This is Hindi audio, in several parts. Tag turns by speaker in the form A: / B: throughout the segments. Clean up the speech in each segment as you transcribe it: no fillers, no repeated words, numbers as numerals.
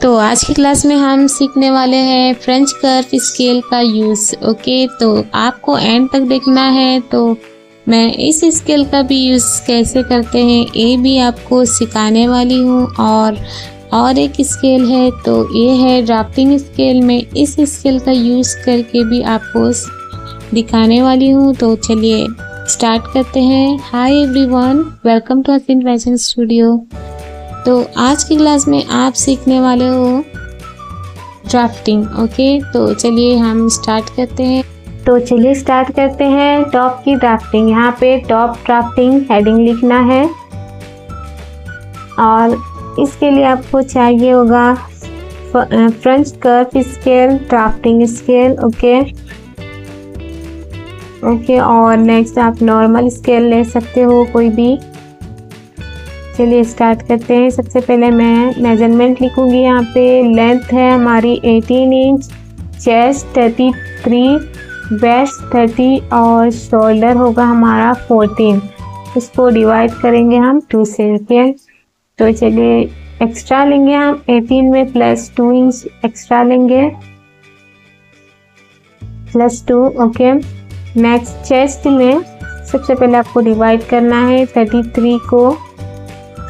A: तो आज की क्लास में हम सीखने वाले हैं फ्रेंच कर्व स्केल का यूज़। ओके, तो आपको एंड तक देखना है। तो मैं इस स्केल का भी यूज़ कैसे करते हैं ये भी आपको सिखाने वाली हूँ। और एक स्केल है, तो ये है ड्राफ्टिंग स्केल। मैं इस स्केल का यूज़ करके भी आपको दिखाने वाली हूँ। तो चलिए स्टार्ट करते हैं। हाय एवरीवन, वेलकम टू हसीन फैशन स्टूडियो। तो आज की क्लास में आप सीखने वाले हो ड्राफ्टिंग। ओके, तो चलिए हम स्टार्ट करते हैं। टॉप की ड्राफ्टिंग। यहाँ पे टॉप ड्राफ्टिंग हेडिंग लिखना है और इसके लिए आपको चाहिए होगा French curve scale, drafting scale. Okay, और नेक्स्ट आप नॉर्मल स्केल ले सकते हो कोई भी। चलिए स्टार्ट करते हैं। सबसे पहले मैं मेजरमेंट लिखूंगी। यहाँ पे लेंथ है हमारी 18 इंच, चेस्ट 33, वेस्ट 30 और शोल्डर होगा हमारा 14। इसको डिवाइड करेंगे हम 2 से। ओके, तो चलिए एक्स्ट्रा लेंगे हम 18 में प्लस 2 इंच एक्स्ट्रा लेंगे, +2। ओके, नेक्स्ट चेस्ट में सबसे पहले आपको डिवाइड करना है 33 को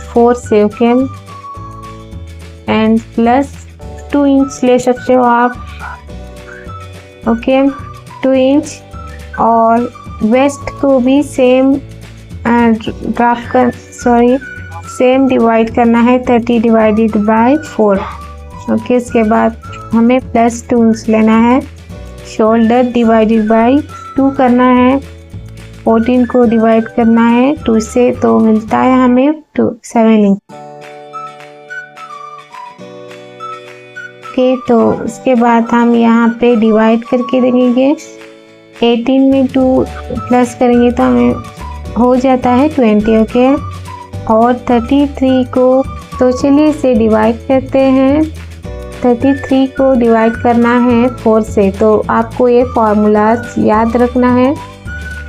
A: 4 से। ओके, एंड प्लस 2 इंच ले सकते हो आप। Okay, 2 inch. और वेस्ट को भी सेम सेम डिवाइड करना है 30 डिवाइडेड बाय 4। ओके, इसके बाद हमें प्लस 2 इंच लेना है। शोल्डर डिवाइडेड बाय 2 करना है, 14 को डिवाइड करना है 2 से, तो मिलता है हमें 7 इंच। ओके, तो उसके बाद हम यहाँ पे डिवाइड करके देखेंगे। 18 में 2 प्लस करेंगे तो हमें हो जाता है 20। ओके, और 33 को, तो चलिए इसे डिवाइड करते हैं। 33 को डिवाइड करना है 4 से, तो आपको ये फॉर्मूला याद रखना है।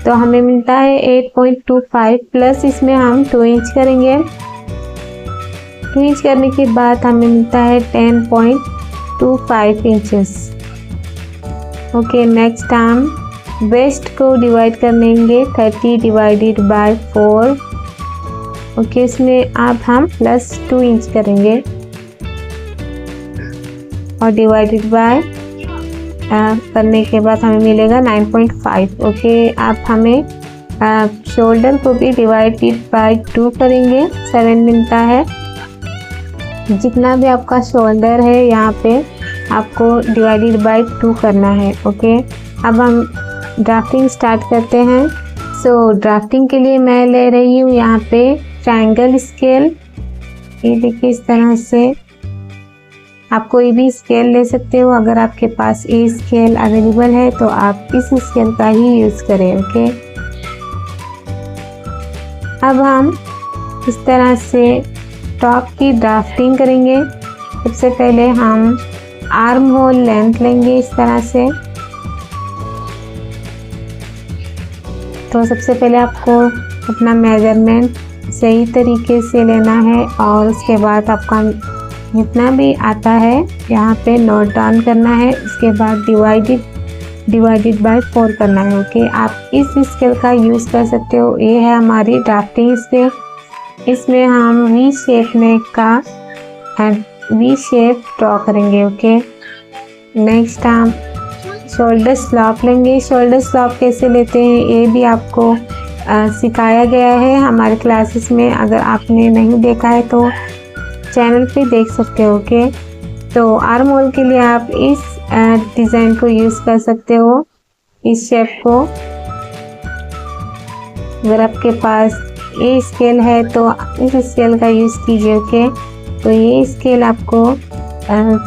A: तो हमें मिलता है 8.25 प्लस इसमें हम 2 इंच करेंगे। 2 इंच करने के बाद हमें मिलता है 10.25 इंचेस। ओके, नेक्स्ट हम वेस्ट को डिवाइड करेंगे 30 डिवाइडेड बाय 4। ओके, इसमें अब हम प्लस 2 इंच करेंगे और डिवाइडेड बाय करने के बाद हमें मिलेगा 9.5। ओके, अब हमें शोल्डर को भी डिवाइडेड बाय 2 करेंगे, 7 मिलता है। जितना भी आपका शोल्डर है यहाँ पे आपको डिवाइडेड बाय 2 करना है। ओके, अब हम ड्राफ्टिंग स्टार्ट करते हैं। सो ड्राफ्टिंग के लिए मैं ले रही हूँ यहाँ पे ट्रायंगल स्केल। ये देखिए इस तरह से आप कोई भी स्केल ले सकते हो। अगर आपके पास ये स्केल अवेलेबल है तो आप इस स्केल का ही यूज़ करें। ओके, अब हम इस तरह से टॉप की ड्राफ्टिंग करेंगे। सबसे पहले हम आर्म होल लेंथ लेंगे इस तरह से। तो सबसे पहले आपको अपना मेजरमेंट सही तरीके से लेना है और उसके बाद आपका जितना भी आता है यहाँ पे नोट डाउन करना है। उसके बाद डिवाइडेड बाय 4 करना है। ओके, आप इस स्केल का यूज़ कर सकते हो। ये है हमारी ड्राफ्टिंग स्केल। इसमें हम वी शेप ड्रॉ करेंगे। ओके, नेक्स्ट हम शोल्डर स्लॉप लेंगे। शोल्डर स्लॉप कैसे लेते हैं ये भी आपको सिखाया गया है हमारे क्लासेस में। अगर आपने नहीं देखा है तो चैनल पे देख सकते हो। ओके, तो आर्म होल के लिए आप इस डिज़ाइन को यूज़ कर सकते हो, इस शेप को। अगर आपके पास ये स्केल है तो इस स्केल का यूज़ कीजिए। ओके, तो ये स्केल आपको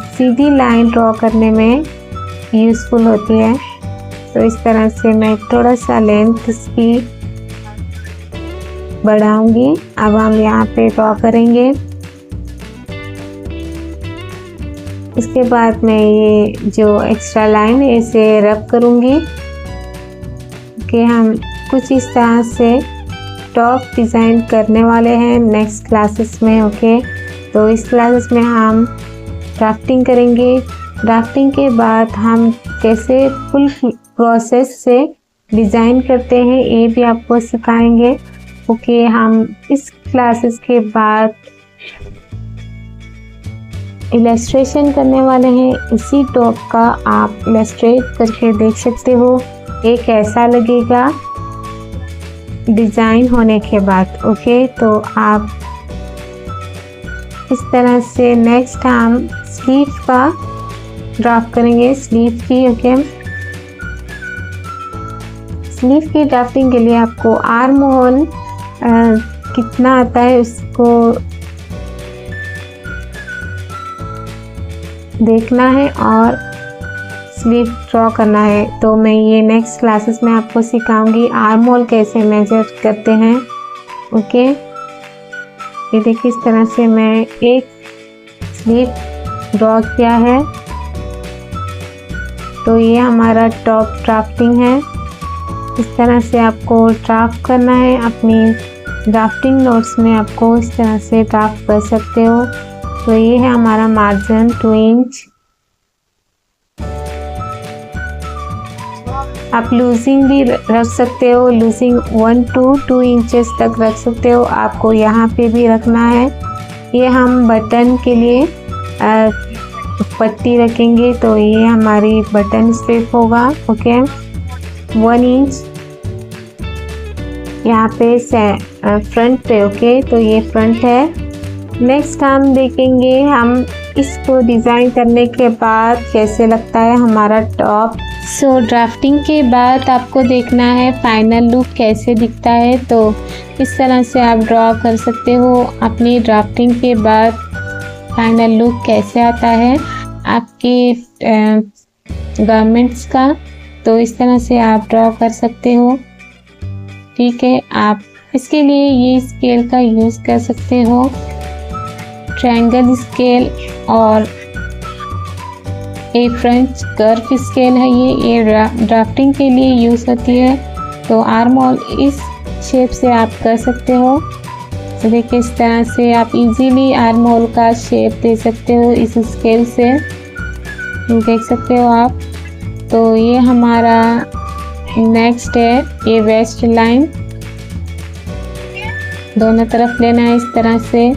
A: सीधी लाइन ड्रॉ करने में यूज़फुल होती है। तो इस तरह से मैं थोड़ा सा लेंथ इसकी बढ़ाऊंगी। अब हम यहाँ पे ड्रॉ करेंगे। इसके बाद मैं ये जो एक्स्ट्रा लाइन है इसे रब करूँगी कि हम कुछ इस तरह से टॉप डिज़ाइन करने वाले हैं नेक्स्ट क्लासेस में। ओके, तो इस क्लासेस में हम ड्राफ्टिंग करेंगे। ड्राफ्टिंग के बाद हम कैसे फुल प्रोसेस से डिज़ाइन करते हैं ये भी आपको सिखाएंगे। ओके, हम इस क्लासेस के बाद इलस्ट्रेशन करने वाले हैं। इसी टॉप का आप इलस्ट्रेट करके देख सकते हो ये कैसा लगेगा डिज़ाइन होने के बाद। ओके, तो आप इस तरह से नेक्स्ट हम स्लीव का ड्राफ्ट करेंगे, स्लीव की। ओके, स्लीव की ड्राफ्टिंग के लिए आपको आर्म होल कितना आता है उसको देखना है और स्लीव ड्रॉ करना है। तो मैं ये नेक्स्ट क्लासेस में आपको सिखाऊंगी आर्म होल कैसे मेजर करते हैं। ओके, ये देखिए इस तरह से मैं एक स्लीव ड्रॉ किया है। तो ये हमारा टॉप ड्राफ्टिंग है। इस तरह से आपको ड्राफ्ट करना है। अपनी ड्राफ्टिंग नोट्स में आपको इस तरह से ड्राफ्ट कर सकते हो। तो ये है हमारा मार्जिन 2 इंच। आप लूजिंग भी रख सकते हो, लूजिंग 1 to 2 इंचेस तक रख सकते हो। आपको यहाँ पे भी रखना है। ये हम बटन के लिए पट्टी रखेंगे। तो ये हमारी बटन स्ट्रिप होगा। ओके, 1 इंच यहाँ पे फ्रंट पे। ओके, तो ये फ्रंट है। नेक्स्ट हम देखेंगे हम इसको डिज़ाइन करने के बाद कैसे लगता है हमारा टॉप। सो ड्राफ्टिंग के बाद आपको देखना है फाइनल लुक कैसे दिखता है। तो इस तरह से आप ड्रॉ कर सकते हो अपनी ड्राफ्टिंग के बाद फाइनल लुक कैसे आता है आपके गारमेंट्स का। तो इस तरह से आप ड्रॉ कर सकते हो। ठीक है, आप इसके लिए ये स्केल का यूज़ कर सकते हो, ट्रायंगल स्केल और एक फ्रेंच कर्व स्केल है। ये ड्राफ्टिंग के लिए यूज़ होती है। तो आर्म होल इस शेप से आप कर सकते हो। तो देखिए इस तरह से आप इजीली आर्म होल का शेप दे सकते हो इस स्केल से, देख सकते हो आप। तो ये हमारा नेक्स्ट है ये वेस्ट लाइन, दोनों तरफ लेना है इस तरह से।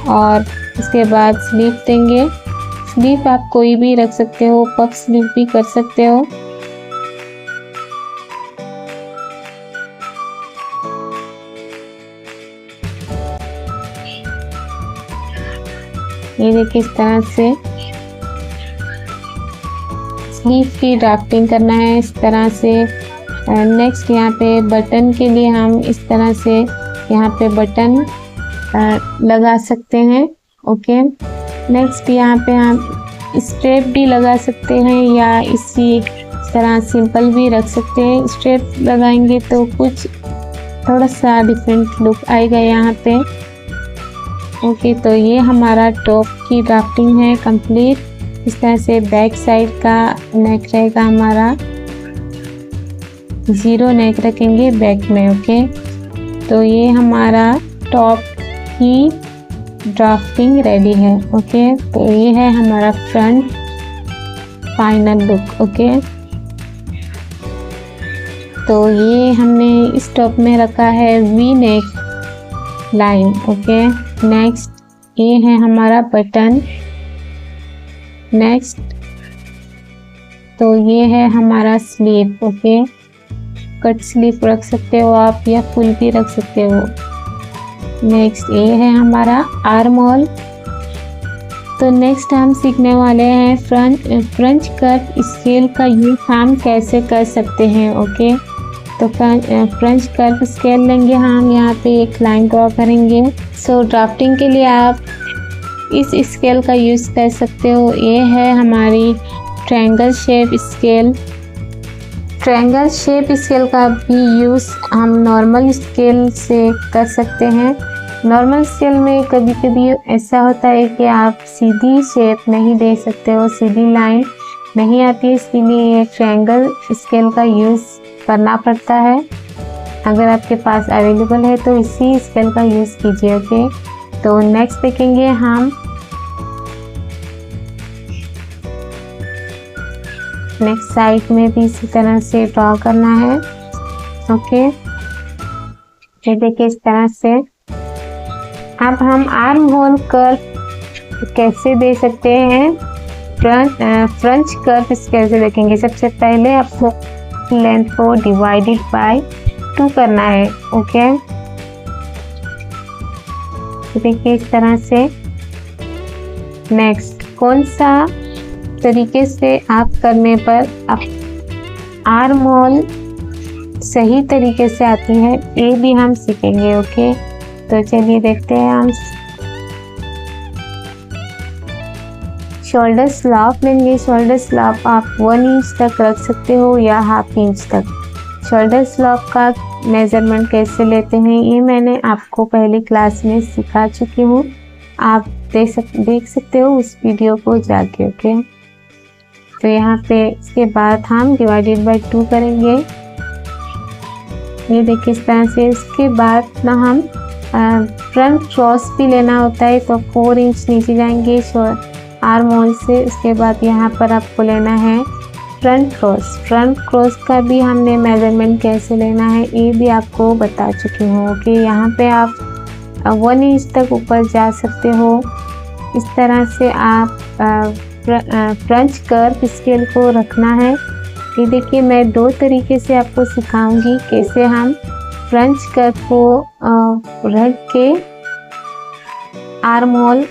A: और उसके बाद स्लीव देंगे। स्लीव आप कोई भी रख सकते हो, पफ स्लीव भी कर सकते हो। ये देखिए इस तरह से स्लीव की ड्राफ्टिंग करना है इस तरह से। नेक्स्ट यहाँ पे बटन के लिए हम इस तरह से यहाँ पे बटन लगा सकते हैं। ओके, नेक्स्ट यहाँ पे हम स्ट्रेप भी लगा सकते हैं या इसी तरह सिंपल भी रख सकते हैं। स्ट्रेप लगाएंगे तो कुछ थोड़ा सा डिफरेंट लुक आएगा यहाँ पे। ओके, तो ये हमारा टॉप की ड्राफ्टिंग है कंप्लीट। इस तरह से बैक साइड का नेक रहेगा हमारा, 0 नेक रखेंगे बैक में। ओके, तो ये हमारा टॉप की ड्राफ्टिंग रेडी है। ओके, तो ये है हमारा फ्रंट फाइनल लुक। ओके, तो ये हमने इस टॉप में रखा है V neck line. Okay, next ये है हमारा बटन। नेक्स्ट तो ये है हमारा स्लीव। ओके, कट स्लीव रख सकते हो आप या फुल भी रख सकते हो। नेक्स्ट ये है हमारा आर्म होल। तो नेक्स्ट हम सीखने वाले हैं फ्रेंच कर्व स्केल का यूज हम कैसे कर सकते हैं। ओके, तो फ्रेंच कर्व स्केल लेंगे हम, यहाँ पे एक लाइन ड्रॉ करेंगे। सो ड्राफ्टिंग के लिए आप इस स्केल का यूज़ कर सकते हो। ये है हमारी triangle shape scale. Triangle shape scale का भी यूज़ हम नॉर्मल स्केल से कर सकते हैं। नॉर्मल स्केल में कभी कभी ऐसा होता है कि आप सीधी शेप नहीं दे सकते हो, सीधी लाइन नहीं आती है, इसीलिए ट्रायंगल स्केल का यूज़ करना पड़ता है। अगर आपके पास अवेलेबल है तो इसी स्केल का यूज़ कीजिए। ओके, तो नेक्स्ट देखेंगे हम नेक्स्ट साइड में भी इसी तरह से ड्रॉ करना है। ओके, ये देखिए इस तरह से। अब हम आर्म होल कर्व कैसे दे सकते हैं, फ्रेंच कर्व कैसे देखेंगे। सबसे पहले आपको लेंथ को डिवाइडेड बाय 2 करना है। ओके, देखिए इस तरह से। नेक्स्ट, कौन सा तरीके से आप करने पर आप आर्म होल सही तरीके से आती है, ये भी हम सीखेंगे। ओके, तो चलिए देखते हैं हम। शोल्डर स्लॉप लेंगे। शोल्डर स्लॉप आप 1 इंच तक रख सकते हो या ½ इंच तक। शोल्डर स्लॉप का मेजरमेंट कैसे लेते हैं ये मैंने आपको पहली क्लास में सिखा चुकी हूँ, आप देख सकते हो उस वीडियो को जाके। ओके, तो यहाँ पे इसके बाद हम डिवाइडेड बाय 2 करेंगे। ये देखिए इस तरह से। इसके बाद ना हम फ्रंट क्रॉस भी लेना होता है, तो 4 इंच नीचे जाएंगे आर्म होल से। उसके बाद यहाँ पर आपको लेना है फ्रंट क्रॉस। फ्रंट क्रॉस का भी हमने मेजरमेंट कैसे लेना है ये भी आपको बता चुकी हूँ। ओके, यहाँ पे आप 1 इंच तक ऊपर जा सकते हो। इस तरह से आप फ्रेंच कर्व स्केल को रखना है। ये देखिए मैं 2 तरीके से आपको सिखाऊंगी कैसे हम फ्रेंच कर्व को रख के आर्म होल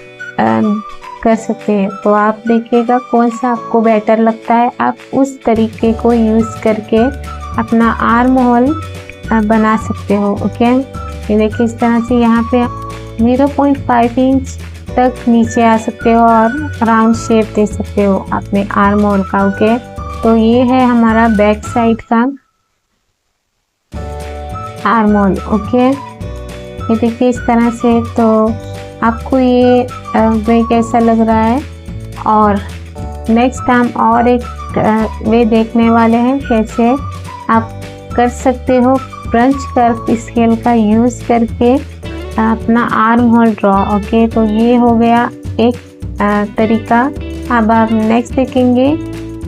A: कर सकते हैं। तो आप देखिएगा कौन सा आपको बेटर लगता है, आप उस तरीके को यूज़ करके अपना आर्म होल बना सकते हो। ओके, ये देखिए इस तरह से। यहाँ पे 0.5 इंच तक नीचे आ सकते हो और राउंड शेप दे सकते हो अपने आर्म होल का। ओके, तो ये है हमारा बैक साइड का आर्म होल। ओके, ये देखिए इस तरह से। तो आपको ये वे कैसा लग रहा है, और नेक्स्ट हम और एक वे देखने वाले हैं कैसे आप कर सकते हो फ्रेंच कर्व स्केल का यूज़ करके अपना आर्म होल ड्रॉ। ओके, तो ये हो गया एक तरीका। अब आप नेक्स्ट देखेंगे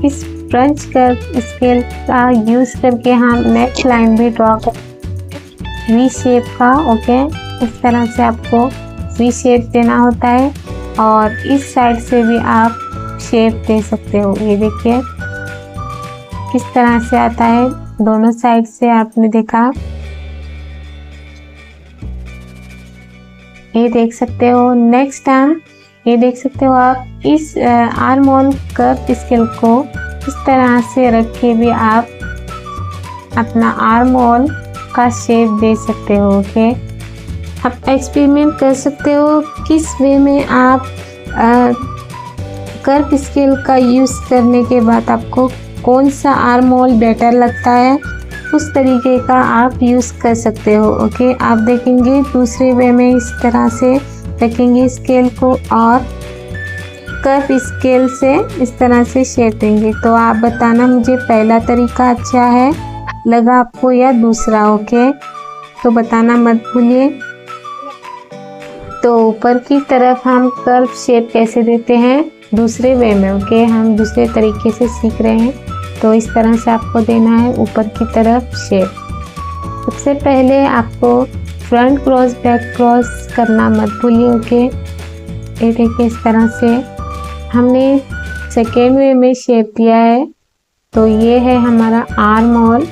A: इस फ्रेंच कर्व स्केल का यूज़ करके हम नेक्स्ट लाइन भी ड्रॉ कर वी शेप का। ओके, इस तरह से आपको वी शेप देना होता है और इस साइड से भी आप शेप दे सकते हो। ये देखिए किस तरह से आता है, दोनों साइड से आपने देखा। ये देख सकते हो। नेक्स्ट टाइम ये देख सकते हो आप इस आर्म होल कर्व स्केल को इस तरह से रख के भी आप अपना आर्म होल का शेप दे सकते हो। ओके, आप एक्सपेरिमेंट कर सकते हो किस वे में आप कर्व स्केल का यूज़ करने के बाद आपको कौन सा आर्म होल बेटर लगता है, उस तरीके का आप यूज़ कर सकते हो। ओके, आप देखेंगे दूसरे वे में इस तरह से रखेंगे स्केल को और कर्व स्केल से इस तरह से शेप देंगे। तो आप बताना मुझे पहला तरीका अच्छा है लगा आपको या दूसरा। ओके, तो बताना मत भूलिए। तो ऊपर की तरफ हम कर्व शेप कैसे देते हैं दूसरे वे में। ओके, हम दूसरे तरीके से सीख रहे हैं, तो इस तरह से आपको देना है ऊपर की तरफ शेप। सबसे पहले आपको फ्रंट क्रॉस बैक क्रॉस करना मत भूलिए। ओके, ये देखिए इस तरह से हमने सेकेंड वे में शेप दिया है। तो ये है हमारा आर्म होल।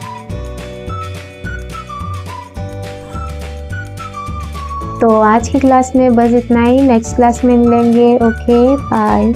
A: तो आज की क्लास में बस इतना ही, नेक्स्ट क्लास में मिलेंगे। Okay, bye.